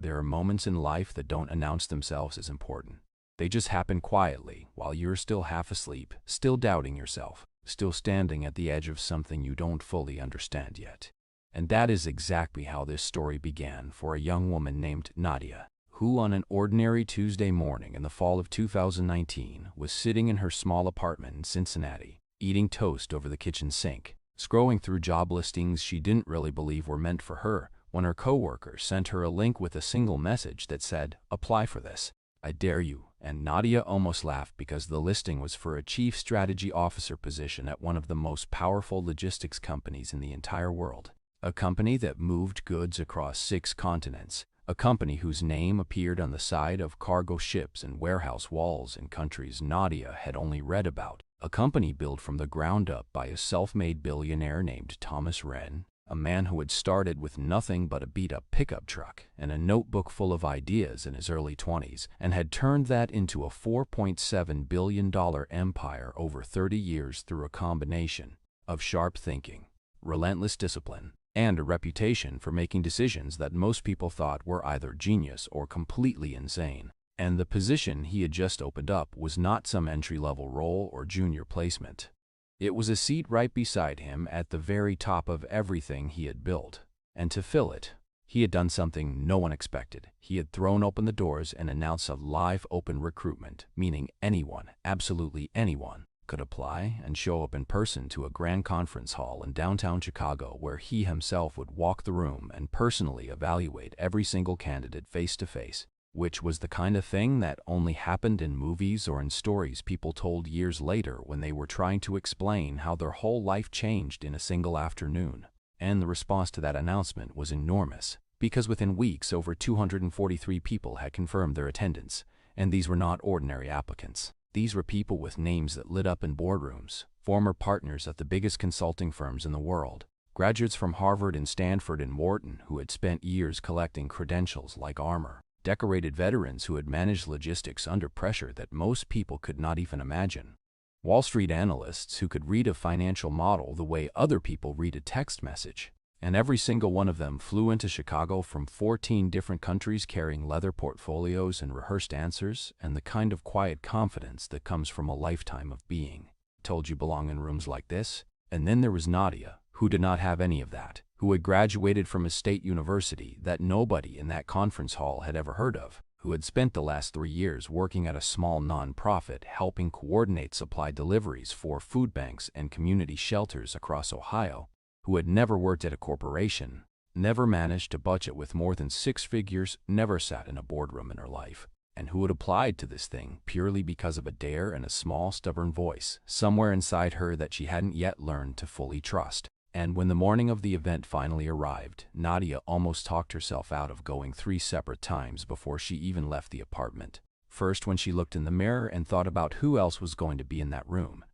There are moments in life that don't announce themselves as important. They just happen quietly while you're still half asleep, still doubting yourself, still standing at the edge of something you don't fully understand yet. And that is exactly how this story began for a young woman named Nadia, who on an ordinary Tuesday morning in the fall of 2019 was sitting in her small apartment in Cincinnati, eating toast over the kitchen sink, scrolling through job listings she didn't really believe were meant for her, when her coworker sent her a link with a single message that said, "Apply for this. I dare you." And Nadia almost laughed because the listing was for a chief strategy officer position at one of the most powerful logistics companies in the entire world. A company that moved goods across 6 continents. A company whose name appeared on the side of cargo ships and warehouse walls in countries Nadia had only read about. A company built from the ground up by a self-made billionaire named Thomas Wren, a man who had started with nothing but a beat-up pickup truck and a notebook full of ideas in his early 20s, and had turned that into a $4.7 billion empire over 30 years through a combination of sharp thinking, relentless discipline, and a reputation for making decisions that most people thought were either genius or completely insane. And the position he had just opened up was not some entry-level role or junior placement. It was a seat right beside him at the very top of everything he had built. And to fill it, he had done something no one expected. He had thrown open the doors and announced a live open recruitment, meaning anyone, absolutely anyone, could apply and show up in person to a grand conference hall in downtown Chicago, where he himself would walk the room and personally evaluate every single candidate face to face, which was the kind of thing that only happened in movies or in stories people told years later when they were trying to explain how their whole life changed in a single afternoon. And the response to that announcement was enormous, because within weeks over 243 people had confirmed their attendance, and these were not ordinary applicants. These were people with names that lit up in boardrooms, former partners at the biggest consulting firms in the world, graduates from Harvard and Stanford and Wharton who had spent years collecting credentials like armor, decorated veterans who had managed logistics under pressure that most people could not even imagine, Wall Street analysts who could read a financial model the way other people read a text message. And every single one of them flew into Chicago from 14 different countries carrying leather portfolios and rehearsed answers and the kind of quiet confidence that comes from a lifetime of being told you belong in rooms like this. And then there was Nadia, who did not have any of that, who had graduated from a state university that nobody in that conference hall had ever heard of, who had spent the last 3 years working at a small nonprofit helping coordinate supply deliveries for food banks and community shelters across Ohio, who had never worked at a corporation, never managed to budget with more than 6 figures, never sat in a boardroom in her life, and who had applied to this thing purely because of a dare and a small, stubborn voice somewhere inside her that she hadn't yet learned to fully trust. And when the morning of the event finally arrived, Nadia almost talked herself out of going 3 separate times before she even left the apartment. First, when she looked in the mirror and thought about who else was going to be in that room.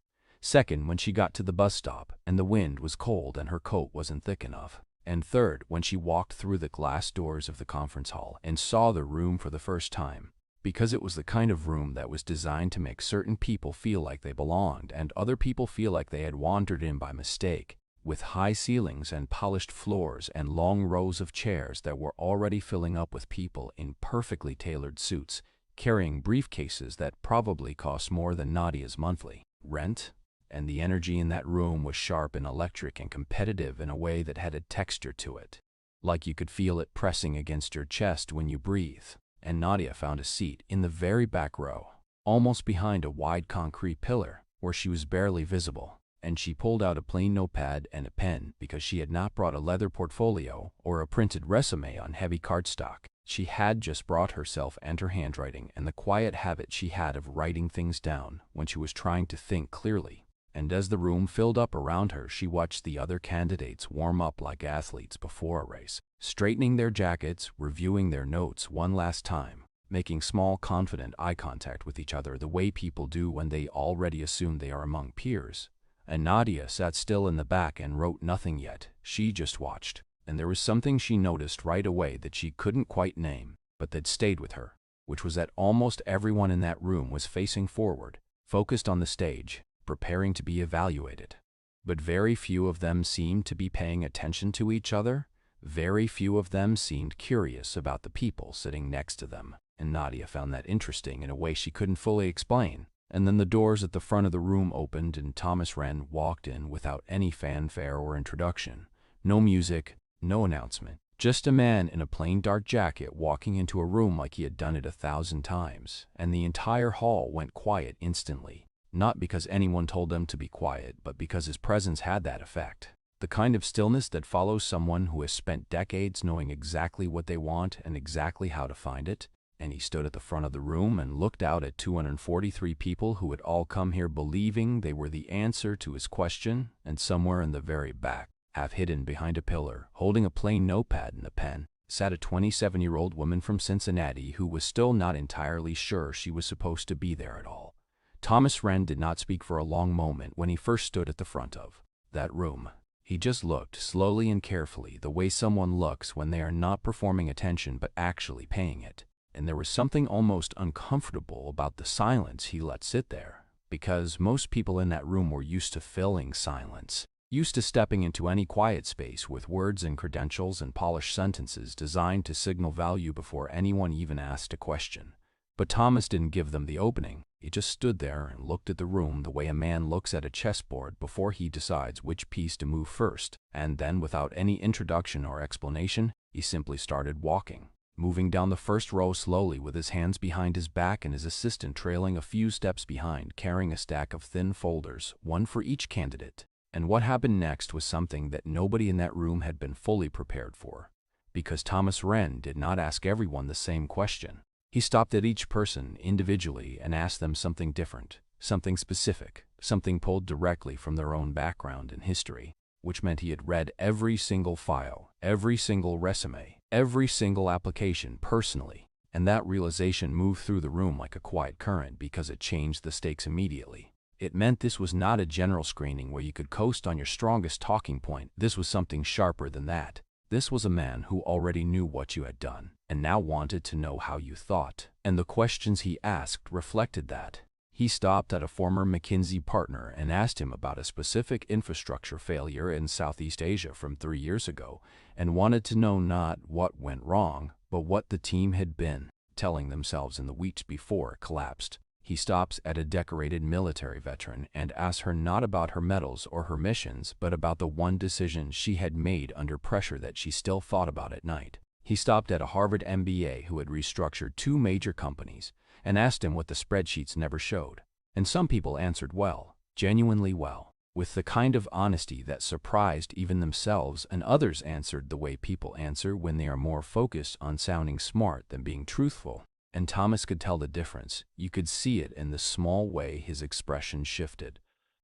Second, when she got to the bus stop and the wind was cold and her coat wasn't thick enough. And third, when she walked through the glass doors of the conference hall and saw the room for the first time, because it was the kind of room that was designed to make certain people feel like they belonged and other people feel like they had wandered in by mistake, with high ceilings and polished floors and long rows of chairs that were already filling up with people in perfectly tailored suits, carrying briefcases that probably cost more than Nadia's monthly rent. And the energy in that room was sharp and electric and competitive in a way that had a texture to it, like you could feel it pressing against your chest when you breathe. And Nadia found a seat in the very back row, almost behind a wide concrete pillar, where she was barely visible, and she pulled out a plain notepad and a pen because she had not brought a leather portfolio or a printed resume on heavy cardstock. She had just brought herself and her handwriting and the quiet habit she had of writing things down when she was trying to think clearly. And as the room filled up around her, she watched the other candidates warm up like athletes before a race, straightening their jackets, reviewing their notes one last time, making small, confident eye contact with each other the way people do when they already assume they are among peers. And Nadia sat still in the back and wrote nothing yet. She just watched, and there was something she noticed right away that she couldn't quite name, but that stayed with her, which was that almost everyone in that room was facing forward, focused on the stage, preparing to be evaluated. But very few of them seemed to be paying attention to each other. Very few of them seemed curious about the people sitting next to them, and Nadia found that interesting in a way she couldn't fully explain. And then the doors at the front of the room opened and Thomas Wren walked in without any fanfare or introduction. No music, no announcement. Just a man in a plain dark jacket walking into a room like he had done it 1,000 times, and the entire hall went quiet instantly. Not because anyone told them to be quiet, but because his presence had that effect. The kind of stillness that follows someone who has spent decades knowing exactly what they want and exactly how to find it. And he stood at the front of the room and looked out at 243 people who had all come here believing they were the answer to his question, and somewhere in the very back, half hidden behind a pillar, holding a plain notepad and a pen, sat a 27-year-old woman from Cincinnati who was still not entirely sure she was supposed to be there at all. Thomas Wren did not speak for a long moment when he first stood at the front of that room. He just looked slowly and carefully, the way someone looks when they are not performing attention but actually paying it. And there was something almost uncomfortable about the silence he let sit there, because most people in that room were used to filling silence, used to stepping into any quiet space with words and credentials and polished sentences designed to signal value before anyone even asked a question. But Thomas didn't give them the opening. He just stood there and looked at the room the way a man looks at a chessboard before he decides which piece to move first, and then without any introduction or explanation, he simply started walking, moving down the first row slowly with his hands behind his back and his assistant trailing a few steps behind, carrying a stack of thin folders, one for each candidate. And what happened next was something that nobody in that room had been fully prepared for, because Thomas Wren did not ask everyone the same question. He stopped at each person individually and asked them something different, something specific, something pulled directly from their own background and history, which meant he had read every single file, every single resume, every single application personally, and that realization moved through the room like a quiet current because it changed the stakes immediately. It meant this was not a general screening where you could coast on your strongest talking point. This was something sharper than that. This was a man who already knew what you had done, and now wanted to know how you thought, and the questions he asked reflected that. He stopped at a former McKinsey partner and asked him about a specific infrastructure failure in Southeast Asia from 3 years ago, and wanted to know not what went wrong, but what the team had been telling themselves in the weeks before it collapsed. He stops at a decorated military veteran and asks her not about her medals or her missions, but about the one decision she had made under pressure that she still thought about at night. He stopped at a Harvard MBA who had restructured 2 major companies and asked him what the spreadsheets never showed. And some people answered well, genuinely well, with the kind of honesty that surprised even themselves, and others answered the way people answer when they are more focused on sounding smart than being truthful. And Thomas could tell the difference. You could see it in the small way his expression shifted.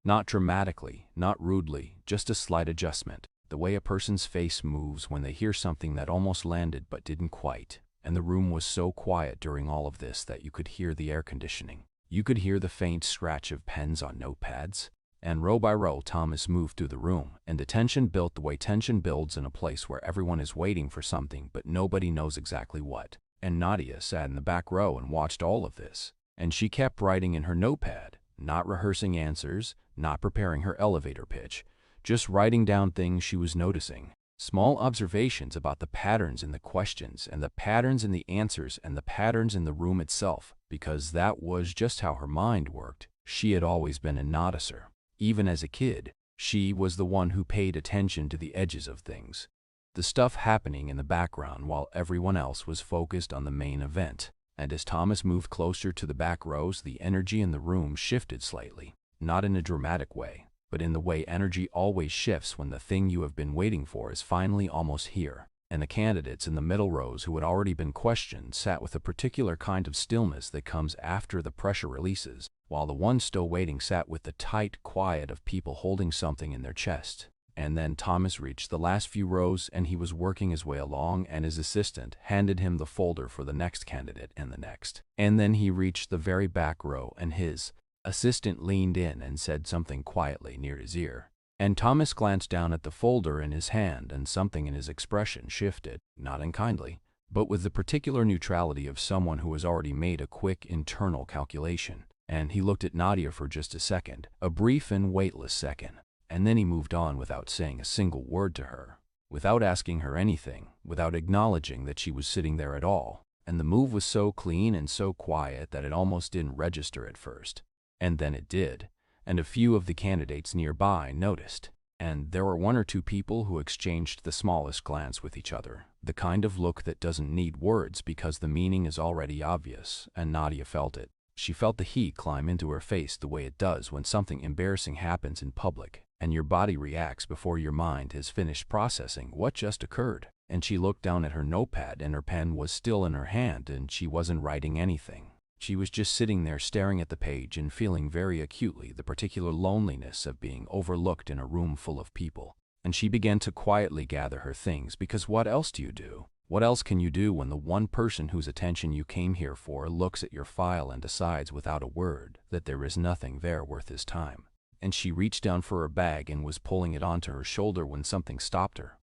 Not dramatically, not rudely, just a slight adjustment. The way a person's face moves when they hear something that almost landed but didn't quite. And the room was so quiet during all of this that you could hear the air conditioning. You could hear the faint scratch of pens on notepads. And row by row, Thomas moved through the room, and the tension built the way tension builds in a place where everyone is waiting for something but nobody knows exactly what. And Nadia sat in the back row and watched all of this. And she kept writing in her notepad, not rehearsing answers, not preparing her elevator pitch, just writing down things she was noticing. Small observations about the patterns in the questions and the patterns in the answers and the patterns in the room itself, because that was just how her mind worked. She had always been a noticer. Even as a kid, she was the one who paid attention to the edges of things. The stuff happening in the background while everyone else was focused on the main event. And as Thomas moved closer to the back rows, the energy in the room shifted slightly, not in a dramatic way, but in the way energy always shifts when the thing you have been waiting for is finally almost here. And the candidates in the middle rows who had already been questioned sat with a particular kind of stillness that comes after the pressure releases, while the ones still waiting sat with the tight quiet of people holding something in their chest. And then Thomas reached the last few rows and he was working his way along, and his assistant handed him the folder for the next candidate and the next. And then he reached the very back row and his assistant leaned in and said something quietly near his ear. And Thomas glanced down at the folder in his hand, and something in his expression shifted, not unkindly, but with the particular neutrality of someone who has already made a quick internal calculation. And he looked at Nadia for just a second, a brief and weightless second. And then he moved on without saying a single word to her. without asking her anything, without acknowledging that she was sitting there at all. And the move was so clean and so quiet that it almost didn't register at first. And then it did, and a few of the candidates nearby noticed. And there were one or two people who exchanged the smallest glance with each other, the kind of look that doesn't need words because the meaning is already obvious, and Nadia felt it. She felt the heat climb into her face the way it does when something embarrassing happens in public, and your body reacts before your mind has finished processing what just occurred. And she looked down at her notepad, and her pen was still in her hand, and she wasn't writing anything. She was just sitting there staring at the page and feeling very acutely the particular loneliness of being overlooked in a room full of people. And she began to quietly gather her things, because what else do you do? What else can you do when the one person whose attention you came here for looks at your file and decides without a word that there is nothing there worth his time? And she reached down for her bag and was pulling it onto her shoulder when something stopped her.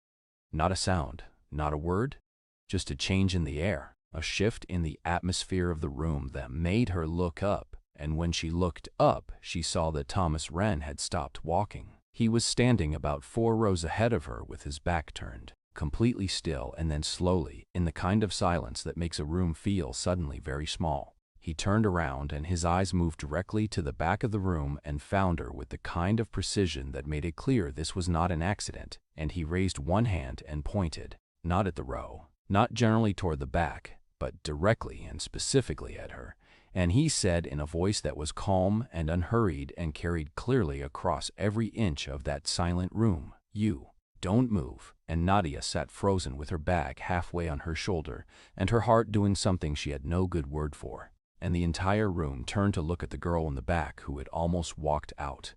Not a sound, not a word, just a change in the air, a shift in the atmosphere of the room that made her look up. And when she looked up, she saw that Thomas Wren had stopped walking. He was standing about 4 rows ahead of her with his back turned, completely still, and then slowly, in the kind of silence that makes a room feel suddenly very small, he turned around and his eyes moved directly to the back of the room and found her with the kind of precision that made it clear this was not an accident. And he raised one hand and pointed, not at the row, not generally toward the back, but directly and specifically at her. And he said in a voice that was calm and unhurried and carried clearly across every inch of that silent room, "You don't move." And Nadia sat frozen with her bag halfway on her shoulder and her heart doing something she had no good word for. And the entire room turned to look at the girl in the back who had almost walked out.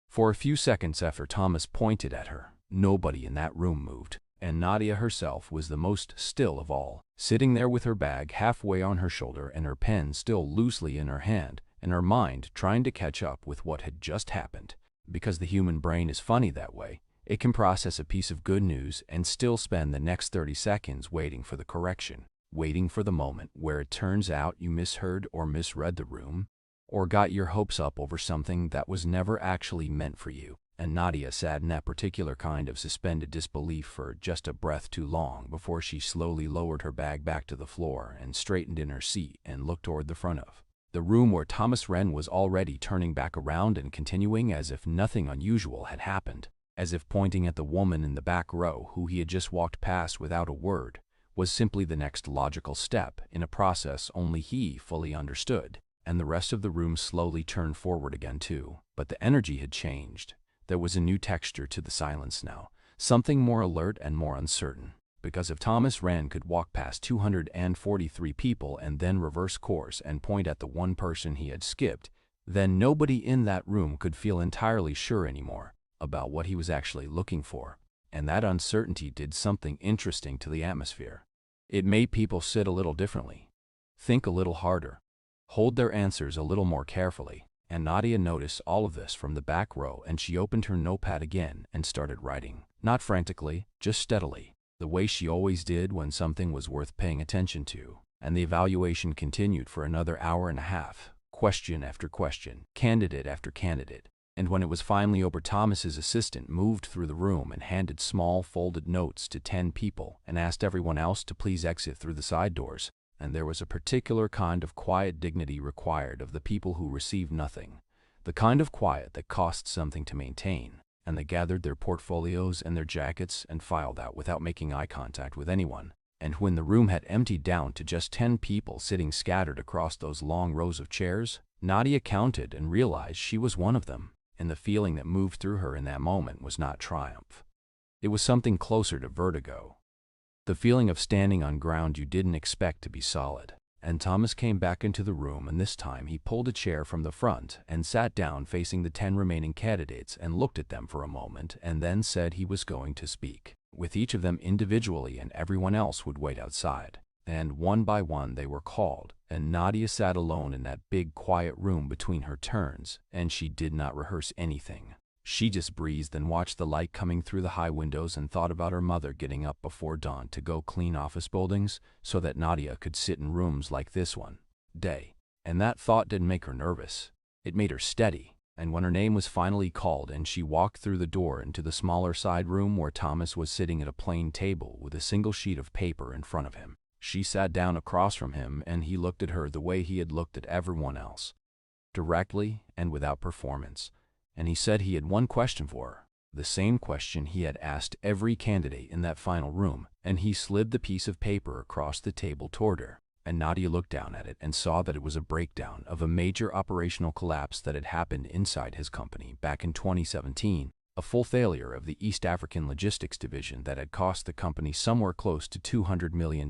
For a few seconds after Thomas pointed at her, nobody in that room moved, and Nadia herself was the most still of all, sitting there with her bag halfway on her shoulder and her pen still loosely in her hand, and her mind trying to catch up with what had just happened. Because the human brain is funny that way, it can process a piece of good news and still spend the next 30 seconds waiting for the correction, waiting for the moment where it turns out you misheard or misread the room, or got your hopes up over something that was never actually meant for you. And Nadia sat in that particular kind of suspended disbelief for just a breath too long before she slowly lowered her bag back to the floor and straightened in her seat and looked toward the front of the room where Thomas Wren was already turning back around and continuing as if nothing unusual had happened, as if pointing at the woman in the back row who he had just walked past without a word was simply the next logical step in a process only he fully understood. And the rest of the room slowly turned forward again too, but the energy had changed. There was a new texture to the silence now, something more alert and more uncertain. Because if Thomas Wren could walk past 243 people and then reverse course and point at the one person he had skipped, then nobody in that room could feel entirely sure anymore about what he was actually looking for. And that uncertainty did something interesting to the atmosphere. It made people sit a little differently, think a little harder, hold their answers a little more carefully. And Nadia noticed all of this from the back row, and she opened her notepad again and started writing. Not frantically, just steadily, the way she always did when something was worth paying attention to. And the evaluation continued for another hour and a half, question after question, candidate after candidate. And when it was finally over, Thomas's assistant moved through the room and handed small folded notes to 10 people and asked everyone else to please exit through the side doors. And there was a particular kind of quiet dignity required of the people who received nothing, the kind of quiet that costs something to maintain. And they gathered their portfolios and their jackets and filed out without making eye contact with anyone. And when the room had emptied down to just 10 people sitting scattered across those long rows of chairs, Nadia counted and realized she was one of them. And the feeling that moved through her in that moment was not triumph. It was something closer to vertigo. The feeling of standing on ground you didn't expect to be solid. And Thomas came back into the room, and this time he pulled a chair from the front and sat down facing the 10 remaining candidates and looked at them for a moment and then said he was going to speak with each of them individually, and everyone else would wait outside. And one by one they were called, and Nadia sat alone in that big quiet room between her turns, and she did not rehearse anything. She just breathed and watched the light coming through the high windows and thought about her mother getting up before dawn to go clean office buildings so that Nadia could sit in rooms like this one day. And that thought didn't make her nervous. It made her steady, And when her name was finally called and she walked through the door into the smaller side room where Thomas was sitting at a plain table with a single sheet of paper in front of him, she sat down across from him and he looked at her the way he had looked at everyone else, directly and without performance. And he said he had one question for her, the same question he had asked every candidate in that final room, and he slid the piece of paper across the table toward her. And Nadia looked down at it and saw that it was a breakdown of a major operational collapse that had happened inside his company back in 2017, a full failure of the East African logistics division that had cost the company somewhere close to $200 million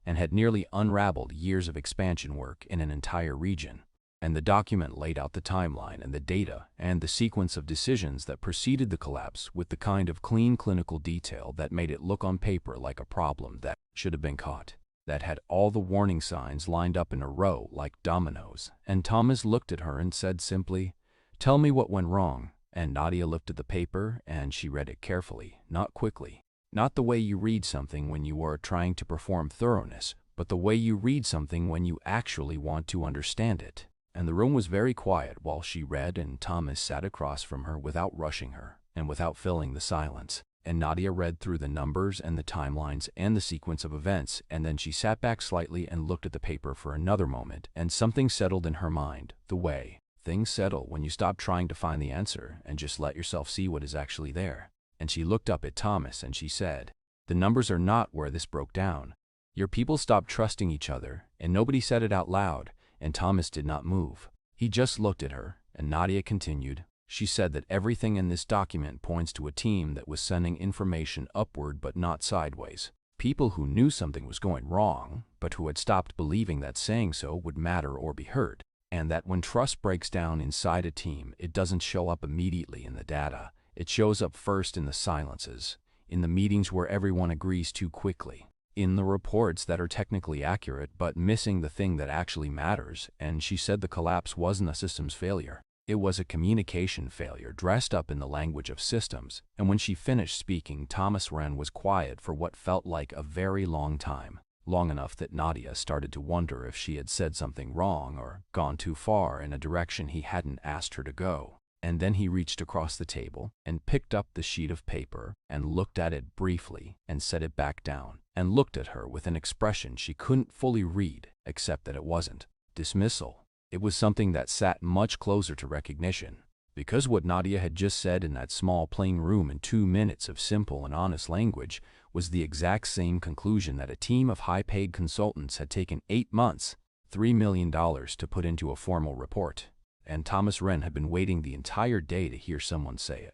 and had nearly unraveled years of expansion work in an entire region. And the document laid out the timeline and the data and the sequence of decisions that preceded the collapse with the kind of clean clinical detail that made it look on paper like a problem that should have been caught, that had all the warning signs lined up in a row like dominoes. And Thomas looked at her and said simply, "Tell me what went wrong." And Nadia lifted the paper and she read it carefully, not quickly. Not the way you read something when you are trying to perform thoroughness, but the way you read something when you actually want to understand it. And the room was very quiet while she read, and Thomas sat across from her without rushing her and without filling the silence. And Nadia read through the numbers and the timelines and the sequence of events, and then she sat back slightly and looked at the paper for another moment, and something settled in her mind, the way things settle when you stop trying to find the answer and just let yourself see what is actually there. And she looked up at Thomas and she said, "The numbers are not where this broke down. Your people stopped trusting each other, and nobody said it out loud." And Thomas did not move. He just looked at her, and Nadia continued. She said that everything in this document points to a team that was sending information upward but not sideways. People who knew something was going wrong, but who had stopped believing that saying so would matter or be heard. And that when trust breaks down inside a team, it doesn't show up immediately in the data. It shows up first in the silences, in the meetings where everyone agrees too quickly, in the reports that are technically accurate but missing the thing that actually matters. And she said the collapse wasn't a systems failure. It was a communication failure dressed up in the language of systems. And when she finished speaking, Thomas Wren was quiet for what felt like a very long time. Long enough that Nadia started to wonder if she had said something wrong or gone too far in a direction he hadn't asked her to go. And then he reached across the table and picked up the sheet of paper and looked at it briefly and set it back down and looked at her with an expression she couldn't fully read, except that it wasn't dismissal. It was something that sat much closer to recognition, because what Nadia had just said in that small plain room in 2 minutes of simple and honest language was the exact same conclusion that a team of high-paid consultants had taken 8 months, $3 million to put into a formal report. And Thomas Wren had been waiting the entire day to hear someone say it.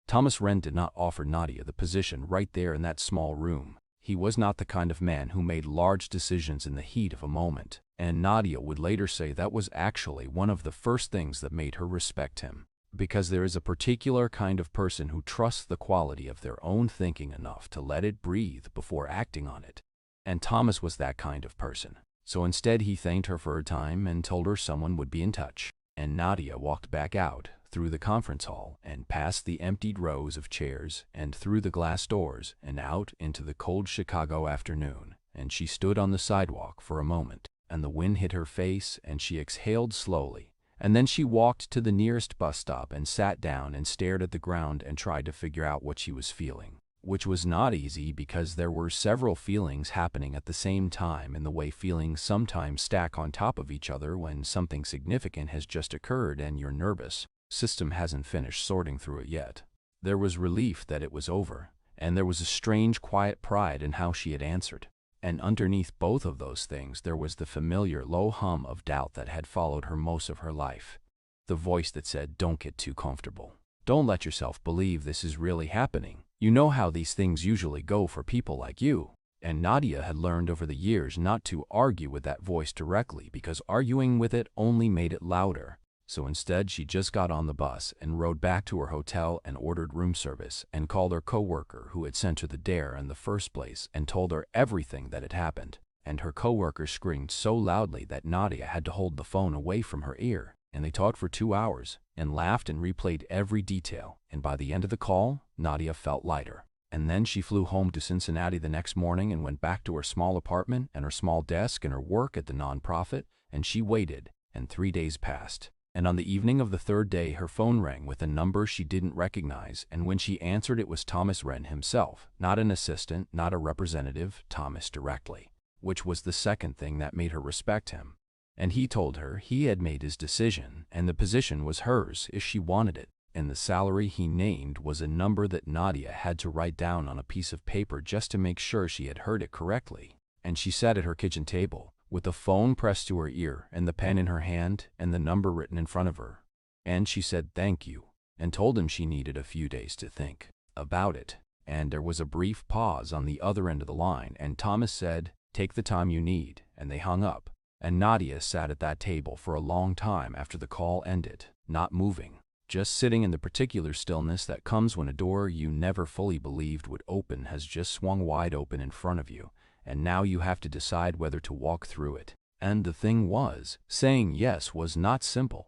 Thomas Wren did not offer Nadia the position right there in that small room. He was not the kind of man who made large decisions in the heat of a moment, and Nadia would later say that was actually one of the first things that made her respect him. Because there is a particular kind of person who trusts the quality of their own thinking enough to let it breathe before acting on it. And Thomas was that kind of person. So instead he thanked her for her time and told her someone would be in touch. And Nadia walked back out, through the conference hall, and past the emptied rows of chairs, and through the glass doors, and out into the cold Chicago afternoon. And she stood on the sidewalk for a moment, and the wind hit her face, and she exhaled slowly. And then she walked to the nearest bus stop and sat down and stared at the ground and tried to figure out what she was feeling. Which was not easy because there were several feelings happening at the same time in the way feelings sometimes stack on top of each other when something significant has just occurred and you're nervous. System hasn't finished sorting through it yet. There was relief that it was over, and there was a strange quiet pride in how she had answered. And underneath both of those things there was the familiar low hum of doubt that had followed her most of her life. The voice that said, "Don't get too comfortable. Don't let yourself believe this is really happening. You know how these things usually go for people like you." And Nadia had learned over the years not to argue with that voice directly because arguing with it only made it louder. So instead she just got on the bus and rode back to her hotel and ordered room service and called her coworker who had sent her the dare in the first place and told her everything that had happened. And her coworker screamed so loudly that Nadia had to hold the phone away from her ear. And they talked for 2 hours and laughed and replayed every detail. And by the end of the call, Nadia felt lighter. And then she flew home to Cincinnati the next morning and went back to her small apartment and her small desk and her work at the nonprofit. And she waited, and 3 days passed. And on the evening of the third day, her phone rang with a number she didn't recognize, and when she answered, it was Thomas Wren himself, not an assistant, not a representative, Thomas directly, which was the second thing that made her respect him. And he told her he had made his decision, and the position was hers if she wanted it, and the salary he named was a number that Nadia had to write down on a piece of paper just to make sure she had heard it correctly. And she sat at her kitchen table, with the phone pressed to her ear and the pen in her hand and the number written in front of her. And she said thank you, and told him she needed a few days to think about it. And there was a brief pause on the other end of the line, and Thomas said, "Take the time you need," and they hung up. And Nadia sat at that table for a long time after the call ended, not moving, just sitting in the particular stillness that comes when a door you never fully believed would open has just swung wide open in front of you, and now you have to decide whether to walk through it. And the thing was, saying yes was not simple.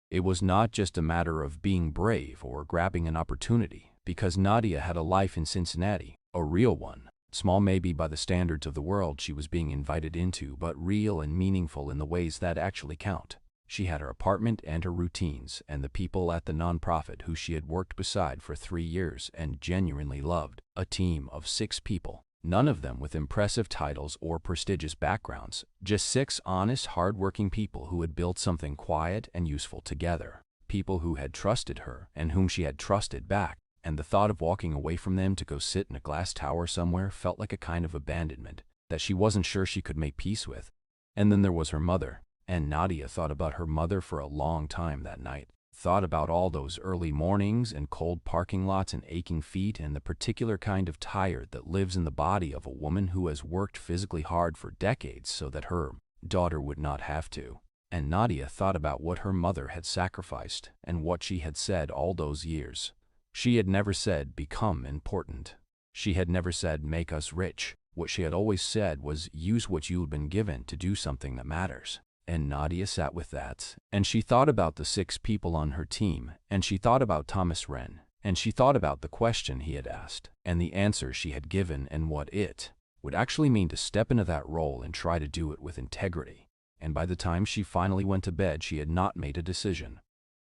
It was not just a matter of being brave or grabbing an opportunity, because Nadia had a life in Cincinnati, a real one, small maybe by the standards of the world she was being invited into, but real and meaningful in the ways that actually count. She had her apartment and her routines, and the people at the nonprofit who she had worked beside for 3 years and genuinely loved, a team of 6 people. None of them with impressive titles or prestigious backgrounds, just 6 honest, hard-working people who had built something quiet and useful together. People who had trusted her and whom she had trusted back, and the thought of walking away from them to go sit in a glass tower somewhere felt like a kind of abandonment that she wasn't sure she could make peace with. And then there was her mother, and Nadia thought about her mother for a long time that night. Thought about all those early mornings and cold parking lots and aching feet and the particular kind of tired that lives in the body of a woman who has worked physically hard for decades so that her daughter would not have to. And Nadia thought about what her mother had sacrificed and what she had said all those years. She had never said, "Become important." She had never said, "Make us rich." What she had always said was, "Use what you have been given to do something that matters." And Nadia sat with that, and she thought about the 6 people on her team, and she thought about Thomas Wren, and she thought about the question he had asked, and the answer she had given, and what it would actually mean to step into that role and try to do it with integrity. And by the time she finally went to bed, she had not made a decision.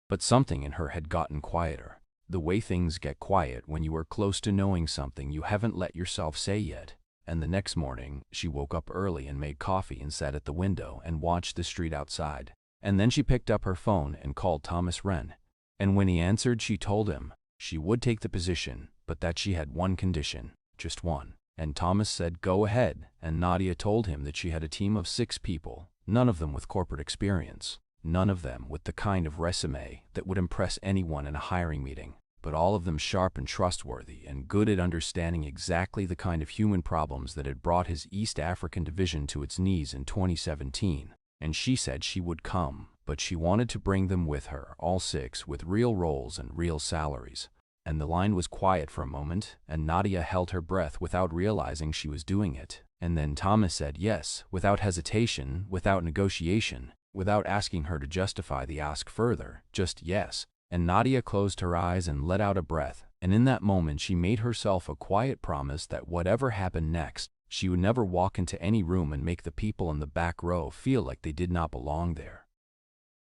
But something in her had gotten quieter, the way things get quiet when you are close to knowing something you haven't let yourself say yet. And the next morning, she woke up early and made coffee and sat at the window and watched the street outside. And then she picked up her phone and called Thomas Wren. And when he answered, she told him she would take the position, but that she had one condition, just one. And Thomas said, "Go ahead." And Nadia told him that she had a team of 6 people, none of them with corporate experience, none of them with the kind of resume that would impress anyone in a hiring meeting, but all of them sharp and trustworthy and good at understanding exactly the kind of human problems that had brought his East African division to its knees in 2017. And she said she would come, but she wanted to bring them with her, all 6, with real roles and real salaries. And the line was quiet for a moment, and Nadia held her breath without realizing she was doing it. And then Thomas said yes, without hesitation, without negotiation, without asking her to justify the ask further, just yes. And Nadia closed her eyes and let out a breath, and in that moment she made herself a quiet promise that whatever happened next, she would never walk into any room and make the people in the back row feel like they did not belong there.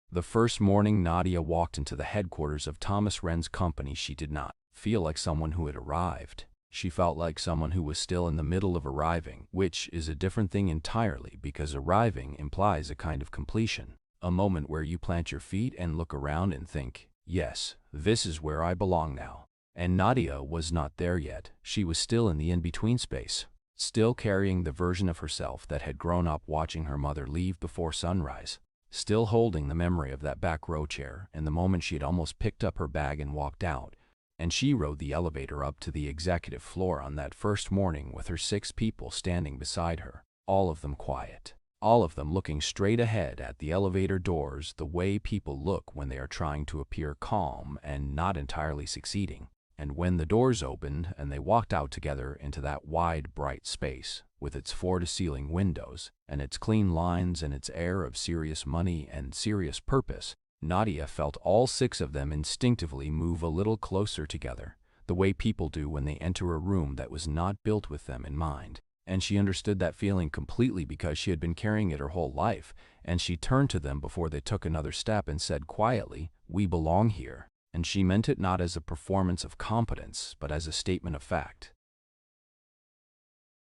The first morning Nadia walked into the headquarters of Thomas Wren's company, she did not feel like someone who had arrived. She felt like someone who was still in the middle of arriving, which is a different thing entirely, because arriving implies a kind of completion, a moment where you plant your feet and look around and think, "Yes, this is where I belong now." And Nadia was not there yet. She was still in the in-between space, still carrying the version of herself that had grown up watching her mother leave before sunrise, still holding the memory of that back row chair and the moment she had almost picked up her bag and walked out. And she rode the elevator up to the executive floor on that first morning with her 6 people standing beside her, all of them quiet, all of them looking straight ahead at the elevator doors the way people look when they are trying to appear calm and not entirely succeeding. And when the doors opened and they walked out together into that wide, bright space, with its floor-to-ceiling windows, and its clean lines and its air of serious money and serious purpose, Nadia felt all 6 of them instinctively move a little closer together, the way people do when they enter a room that was not built with them in mind. And she understood that feeling completely because she had been carrying it her whole life, and she turned to them before they took another step and said quietly, "We belong here." And she meant it not as a performance of competence, but as a statement of fact.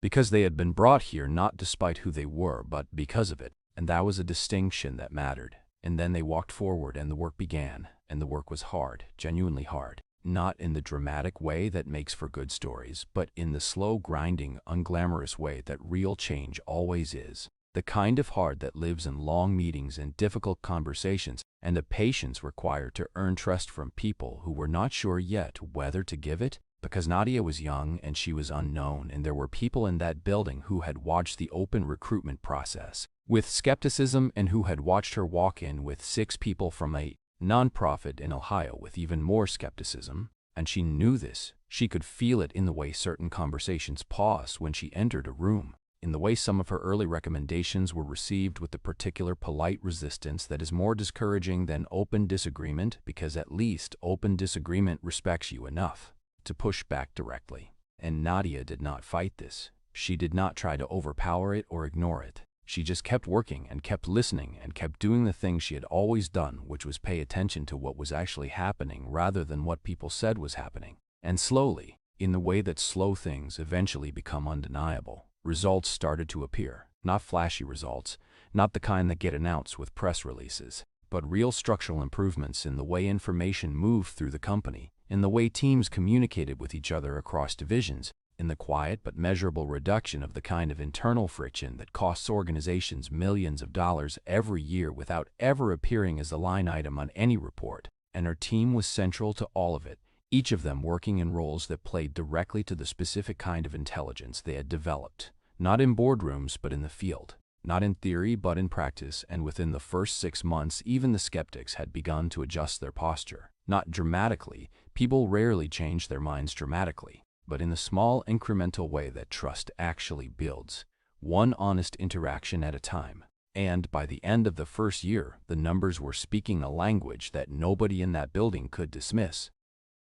Because they had been brought here not despite who they were, but because of it, and that was a distinction that mattered. And then they walked forward and the work began, and the work was hard, genuinely hard. Not in the dramatic way that makes for good stories, but in the slow, grinding, unglamorous way that real change always is. The kind of hard that lives in long meetings and difficult conversations, and the patience required to earn trust from people who were not sure yet whether to give it, because Nadia was young and she was unknown, and there were people in that building who had watched the open recruitment process with skepticism and who had watched her walk in with 6 people from a nonprofit in Ohio with even more skepticism, and she knew this. She could feel it in the way certain conversations paused when she entered a room, in the way some of her early recommendations were received with the particular polite resistance that is more discouraging than open disagreement, because at least open disagreement respects you enough to push back directly. And Nadia did not fight this. She did not try to overpower it or ignore it. She just kept working and kept listening and kept doing the thing she had always done, which was pay attention to what was actually happening rather than what people said was happening. And slowly, in the way that slow things eventually become undeniable, results started to appear. Not flashy results, not the kind that get announced with press releases, but real structural improvements in the way information moved through the company, in the way teams communicated with each other across divisions, in the quiet but measurable reduction of the kind of internal friction that costs organizations millions of dollars every year without ever appearing as a line item on any report. And her team was central to all of it, each of them working in roles that played directly to the specific kind of intelligence they had developed, not in boardrooms but in the field, not in theory but in practice. And within the first 6 months, even the skeptics had begun to adjust their posture. Not dramatically, people rarely change their minds dramatically, but in the small incremental way that trust actually builds, one honest interaction at a time. And by the end of the first year, the numbers were speaking a language that nobody in that building could dismiss.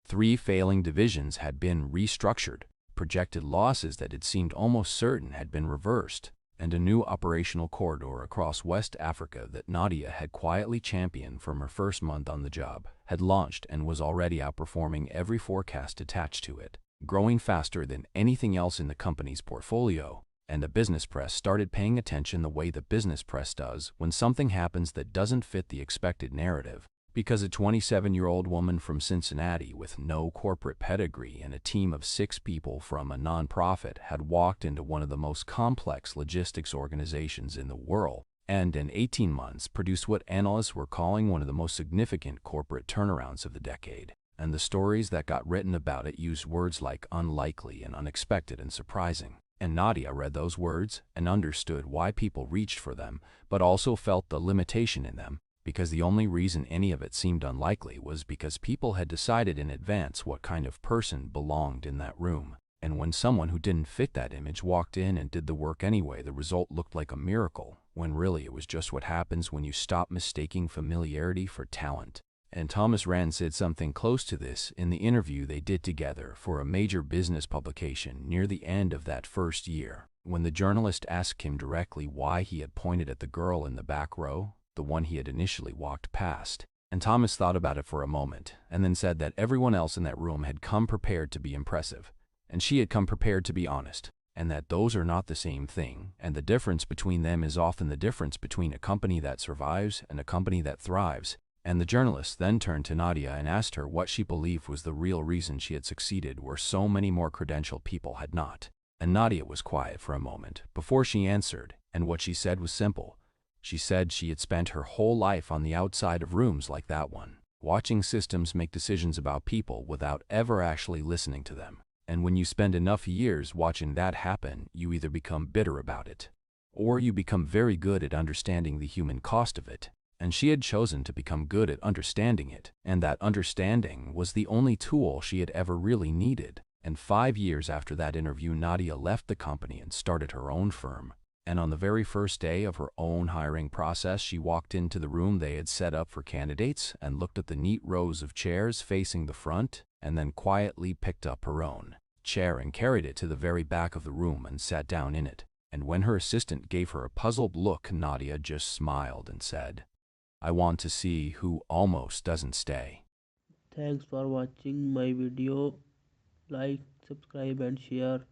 3 failing divisions had been restructured, projected losses that had seemed almost certain had been reversed, and a new operational corridor across West Africa that Nadia had quietly championed from her first month on the job had launched and was already outperforming every forecast attached to it, growing faster than anything else in the company's portfolio. And the business press started paying attention the way the business press does when something happens that doesn't fit the expected narrative, because a 27-year-old woman from Cincinnati with no corporate pedigree and a team of 6 people from a nonprofit had walked into one of the most complex logistics organizations in the world, and in 18 months produced what analysts were calling one of the most significant corporate turnarounds of the decade. And the stories that got written about it used words like unlikely and unexpected and surprising. And Nadia read those words and understood why people reached for them, but also felt the limitation in them, because the only reason any of it seemed unlikely was because people had decided in advance what kind of person belonged in that room. And when someone who didn't fit that image walked in and did the work anyway, the result looked like a miracle, when really it was just what happens when you stop mistaking familiarity for talent. And Thomas Rand said something close to this in the interview they did together for a major business publication near the end of that first year, when the journalist asked him directly why he had pointed at the girl in the back row, the one he had initially walked past. And Thomas thought about it for a moment, and then said that everyone else in that room had come prepared to be impressive, and she had come prepared to be honest, and that those are not the same thing, and the difference between them is often the difference between a company that survives and a company that thrives. And the journalist then turned to Nadia and asked her what she believed was the real reason she had succeeded where so many more credentialed people had not. And Nadia was quiet for a moment before she answered, and what she said was simple. She said she had spent her whole life on the outside of rooms like that one, watching systems make decisions about people without ever actually listening to them. And when you spend enough years watching that happen, you either become bitter about it, or you become very good at understanding the human cost of it. And she had chosen to become good at understanding it, and that understanding was the only tool she had ever really needed. And 5 years after that interview, Nadia left the company and started her own firm. And on the very first day of her own hiring process, she walked into the room they had set up for candidates and looked at the neat rows of chairs facing the front, and then quietly picked up her own. chair and carried it to the very back of the room and sat down in it. And when her assistant gave her a puzzled look, Nadia just smiled and said, "I want to see who almost doesn't stay." Thanks for watching my video. Like, subscribe and share.